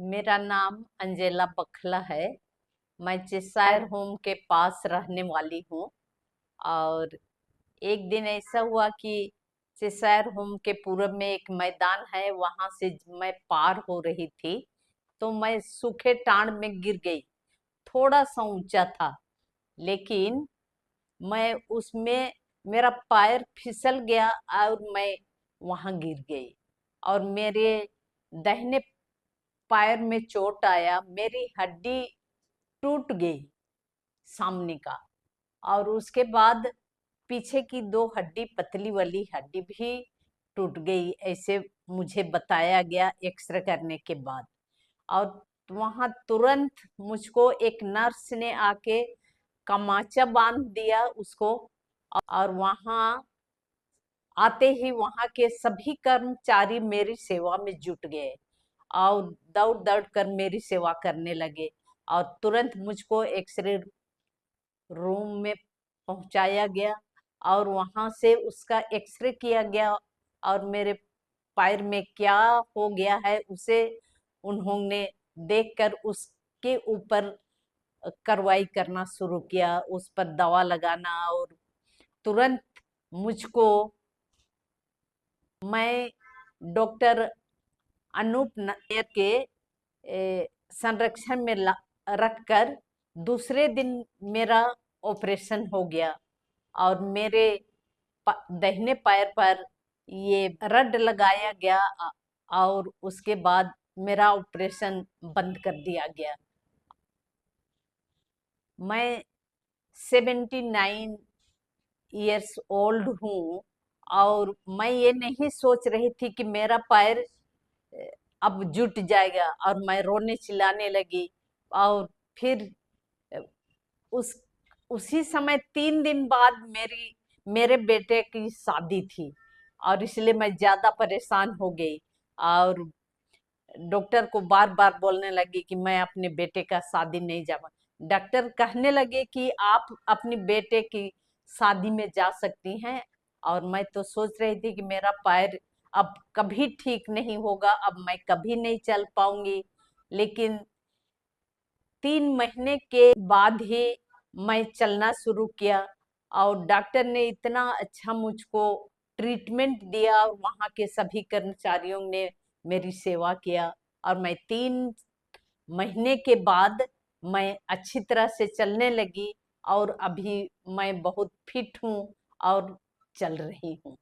मेरा नाम अंजेला बखला है। मैं चेसायर होम के पास रहने वाली हूँ। और एक दिन ऐसा हुआ कि चेसायर होम के पूरब में एक मैदान है, वहां से मैं पार हो रही थी तो मैं सूखे टांड में गिर गई। थोड़ा सा ऊंचा था, लेकिन मैं उसमें मेरा पैर फिसल गया और मैं वहां गिर गई और मेरे दाहिने पैर में चोट आया। मेरी हड्डी टूट गई सामने का, और उसके बाद पीछे की दो हड्डी, पतली वाली हड्डी भी टूट गई, ऐसे मुझे बताया गया एक्सरे करने के बाद। और वहां तुरंत मुझको एक नर्स ने आके कमाचा बांध दिया उसको, और वहां आते ही वहां के सभी कर्मचारी मेरी सेवा में जुट गए और दौड़ दौड़ कर मेरी सेवा करने लगे। और तुरंत मुझको एक्सरे रूम में पहुंचाया गया और वहां से उसका एक्सरे किया गया और मेरे पैर में क्या हो गया है उसे उन्होंने देखकर उसके ऊपर कार्रवाई करना शुरू किया, उस पर दवा लगाना। और तुरंत मुझको, मैं डॉक्टर अनूप नायर के संरक्षण में रखकर दूसरे दिन मेरा ऑपरेशन हो गया और मेरे दाहिने पैर पर ये रड लगाया गया और उसके बाद मेरा ऑपरेशन बंद कर दिया गया। मैं 79 इयर्स ओल्ड हूँ और मैं ये नहीं सोच रही थी कि मेरा पैर अब जुट जाएगा, और मैं रोने चिल्लाने लगी। और फिर उस उसी समय 3 दिन बाद मेरे बेटे की शादी थी और इसलिए मैं ज्यादा परेशान हो गई और डॉक्टर को बार बार बोलने लगी कि मैं अपने बेटे का शादी नहीं जाऊंगा। डॉक्टर कहने लगे कि आप अपने बेटे की शादी में जा सकती हैं। और मैं तो सोच रही थी कि मेरा पैर अब कभी ठीक नहीं होगा, अब मैं कभी नहीं चल पाऊंगी। लेकिन 3 महीने के बाद ही मैं चलना शुरू किया और डॉक्टर ने इतना अच्छा मुझको ट्रीटमेंट दिया और वहाँ के सभी कर्मचारियों ने मेरी सेवा किया और मैं 3 महीने के बाद मैं अच्छी तरह से चलने लगी और अभी मैं बहुत फिट हूँ और चल रही हूँ।